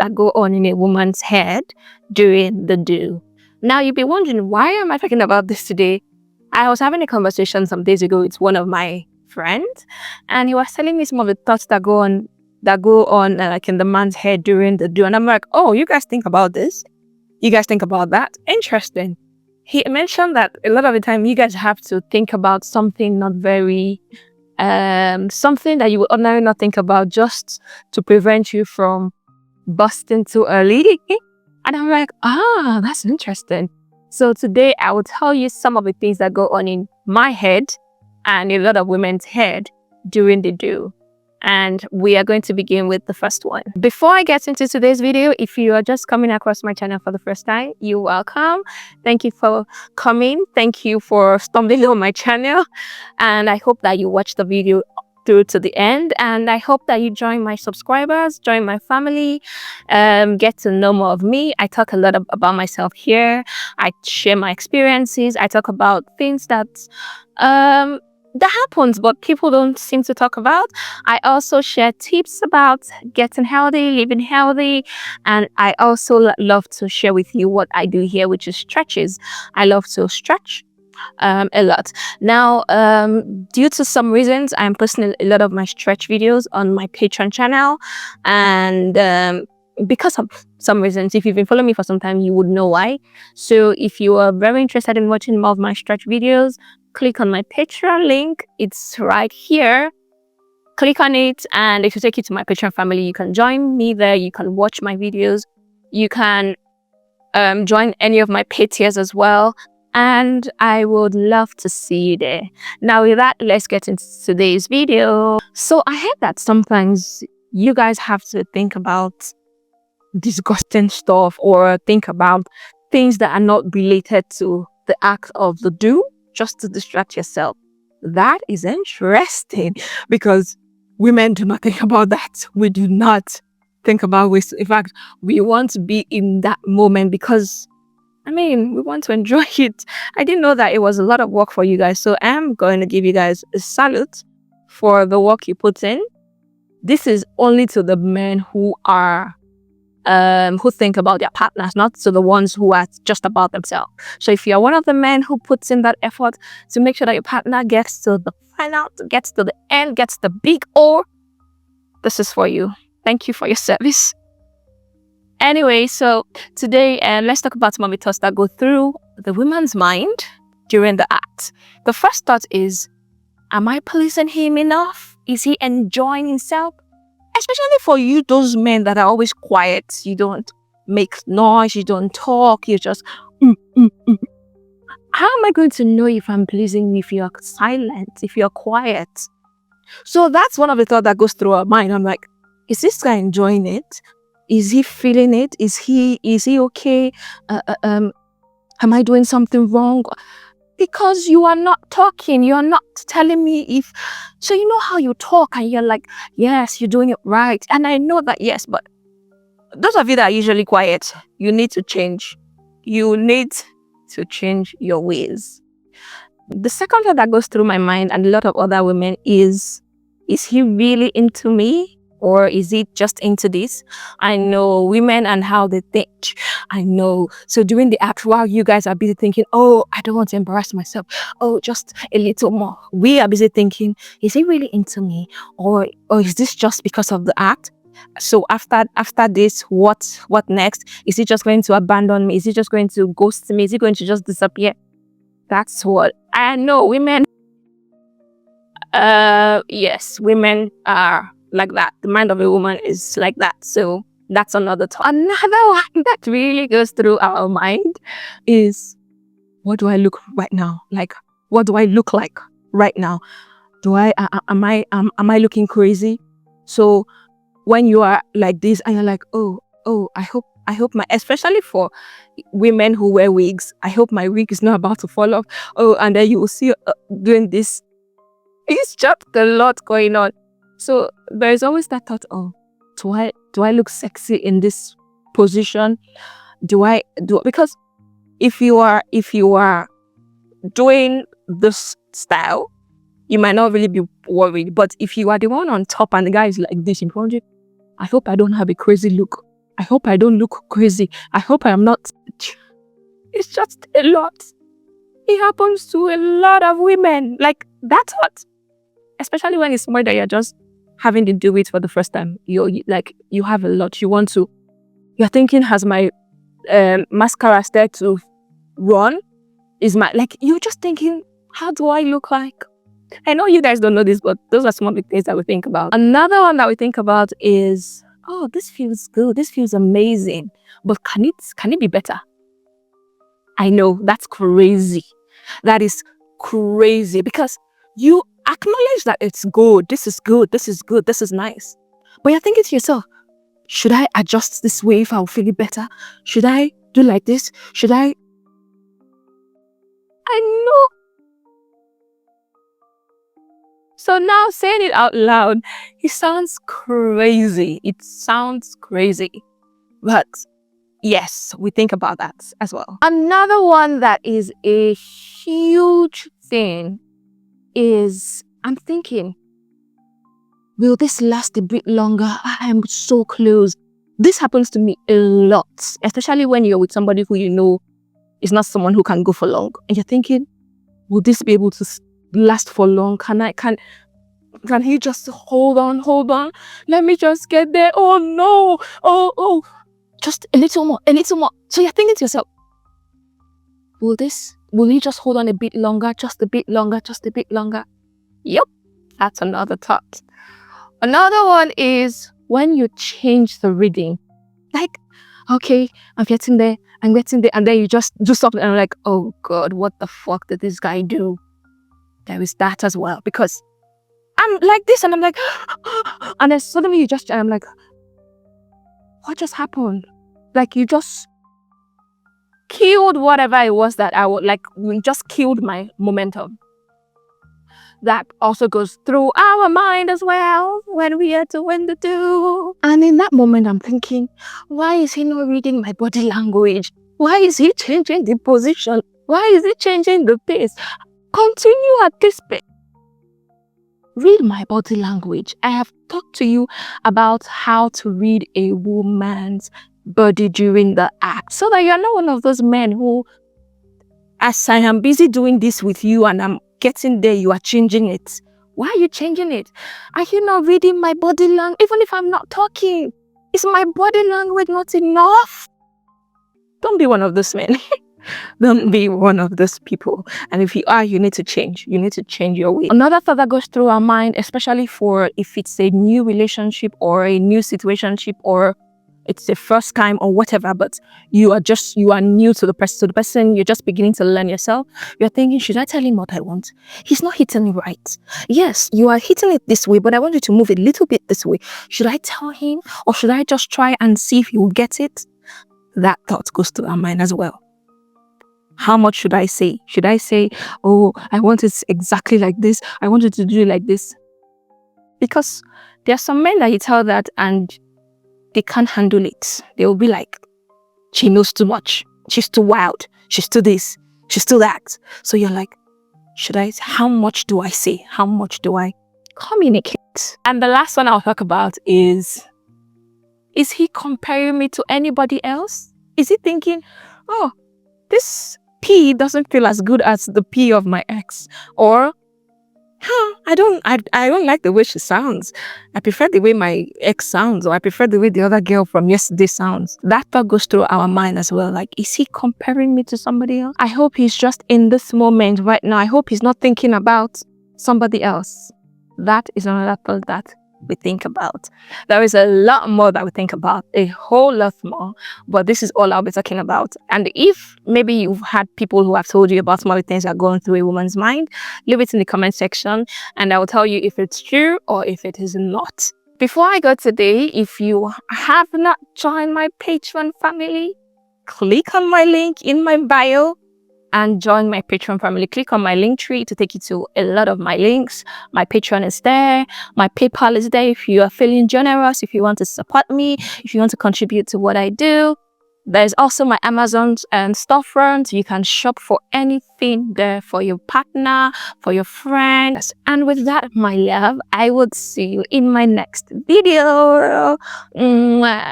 that go on in a woman's head during the do. Now, you'll be wondering, why am I talking about this today? I was having a conversation some days ago with one of my friends, and he was telling me some of the thoughts that go on like in the man's head during the do. And I'm like, oh, you guys think about this? You guys think about that? Interesting. He mentioned that a lot of the time you guys have to think about something not very, something that you would ordinarily not think about, just to prevent you from busting too early. And I'm like, that's interesting. So today I will tell you some of the things that go on in my head and a lot of women's head during the do. And we are going to begin with the first one. Before I get into today's video, if you are just coming across my channel for the first time, you're welcome. Thank you for coming. Thank you for stumbling on my channel. And I hope that you watch the video through to the end. And I hope that you join my subscribers, join my family, get to know more of me. I talk a lot about myself here. I share my experiences. I talk about things that happens, but people don't seem to talk about. I also share tips about getting healthy, living healthy, and I also love to share with you what I do here, which is stretches. I love to stretch a lot. Now, due to some reasons, I'm posting a lot of my stretch videos on my Patreon channel, and because of some reasons, if you've been following me for some time, you would know why. So if you are very interested in watching more of my stretch videos, click on my Patreon link. It's right here. Click on it and it will take you to my Patreon family. You can join me there. You can watch my videos. You can join any of my paid tiers as well. And I would love to see you there. Now with that, let's get into today's video. So I heard that sometimes you guys have to think about disgusting stuff or think about things that are not related to the act of the do, just to distract yourself. That is interesting because women do not think about that. We do not think about ways. In fact, we want to be in that moment because, we want to enjoy it. I didn't know that it was a lot of work for you guys. So I'm going to give you guys a salute for the work you put in. This is only to the men who are who think about their partners, not to the ones who are just about themselves. So if you're one of the men who puts in that effort to make sure that your partner gets to the final, gets to the end, gets the big O, this is for you. Thank you for your service. Anyway, so today let's talk about some of the thoughts that go through the woman's mind during the act. The first thought is, am I pleasing him enough? Is he enjoying himself? Especially for you, those men that are always quiet. You don't make noise, you don't talk, you just How am I going to know if I'm pleasing if you're silent, if you're quiet? So that's one of the thoughts that goes through our mind. I'm like, is this guy enjoying it? Is he feeling it? Is he okay? Am I doing something wrong? Because you are not talking, you are not telling me if... So you know how you talk and you're like, yes, you're doing it right. And I know that, yes, but those of you that are usually quiet, you need to change. You need to change your ways. The second thought that goes through my mind and a lot of other women is he really into me? Or is it just into this? I know women and how they think. I know. So during the act, while you guys are busy thinking, oh, I don't want to embarrass myself. Oh, just a little more. We are busy thinking, is he really into me? Or is this just because of the act? So after this, what next? Is he just going to abandon me? Is he just going to ghost me? Is he going to just disappear? That's what I know. Women, yes, women are like that. The mind of a woman is like that. So that's another thought. Another one that really goes through our mind is, what do I look right now? Like, what do I look like right now? Am I looking crazy? So when you are like this and you're like, oh, I hope my, especially for women who wear wigs, I hope my wig is not about to fall off. Oh, and then you will see doing this. It's just a lot going on. So there's always that thought, oh, do I look sexy in this position? Because if you are doing this style, you might not really be worried. But if you are the one on top and the guy is like this in front of you, I hope I don't have a crazy look. I hope I don't look crazy. I hope I am not. It's just a lot. It happens to a lot of women. Like, that's what, especially when it's more that you're just having to do it for the first time. You have a lot. You're thinking, has my mascara started to run? You're just thinking, how do I look like? I know you guys don't know this, but those are some of the things that we think about. Another one that we think about is, oh, this feels good. This feels amazing. But can it be better? I know, that's crazy. That is crazy because you acknowledge that it's good. This is good. This is good. This is nice. But you're thinking to yourself, should I adjust this way if I'll feel it better? Should I do like this? I know. So now saying it out loud, it sounds crazy. It sounds crazy. But yes, we think about that as well. Another one that is a huge thing is, I'm thinking, will this last a bit longer? I'm so close. This happens to me a lot, especially when you're with somebody who you know is not someone who can go for long. And you're thinking, will this be able to last for long? Can he just hold on? Let me just get there. Oh no. Oh. Just a little more. So you're thinking to yourself, will he just hold on a bit longer? Just a bit longer? Yep. That's another thought. Another one is when you change the reading. Like, okay, I'm getting there, and then you just do something and I'm like, oh God, what the fuck did this guy do? There is that as well, because I'm like this and I'm like, and then suddenly I'm like, what just happened? Like, you just killed whatever it was that we just killed my momentum. That also goes through our mind as well when we are doing the do. And in that moment, I'm thinking, why is he not reading my body language? Why is he changing the position? Why is he changing the pace? Continue at this pace. Read my body language. I have talked to you about how to read a woman's body during the act, so that you're not one of those men who, as I am busy doing this with you and I'm getting there, you are changing it. Why are you changing it? Are you not reading my body language? Even if I'm not talking, is my body language not enough? Don't be one of those men. Don't be one of those people. And if you are, you need to change. You need to change your way. Another thought that goes through our mind, especially for if it's a new relationship or a new situationship or it's the first time or whatever, but you are new to the person. So the person, you're just beginning to learn yourself. You're thinking, should I tell him what I want? He's not hitting it right. Yes, you are hitting it this way, but I want you to move a little bit this way. Should I tell him or should I just try and see if he will get it? That thought goes through our mind as well. How much should I say? Should I say, oh, I want it exactly like this. I want it to do it like this. Because there are some men that you tell that and they can't handle it. They will be like, she knows too much. She's too wild. She's too this. She's too that. So you're like, how much do I say? How much do I communicate? And the last one I'll talk about is he comparing me to anybody else? Is he thinking, oh, this P doesn't feel as good as the P of my ex? Or, I don't like the way she sounds. I prefer the way my ex sounds, or I prefer the way the other girl from yesterday sounds. That thought goes through our mind as well. Like, is he comparing me to somebody else? I hope he's just in this moment right now. I hope he's not thinking about somebody else. That is another thought that we think about. There is a lot more that we think about, a whole lot more, but this is all I'll be talking about. And if maybe you've had people who have told you about some of the things that are going through a woman's mind, leave it in the comment section and I will tell you if it's true or if it is not. Before I go today, if you have not joined my Patreon family, click on my link in my bio and join my Patreon family. Click on my link tree to take you to a lot of my links. My Patreon is there. My PayPal is there if you are feeling generous, if you want to support me, if you want to contribute to what I do. There's also my Amazon and storefront. You can shop for anything there for your partner, for your friends. And with that, my love, I would see you in my next video. Mwah.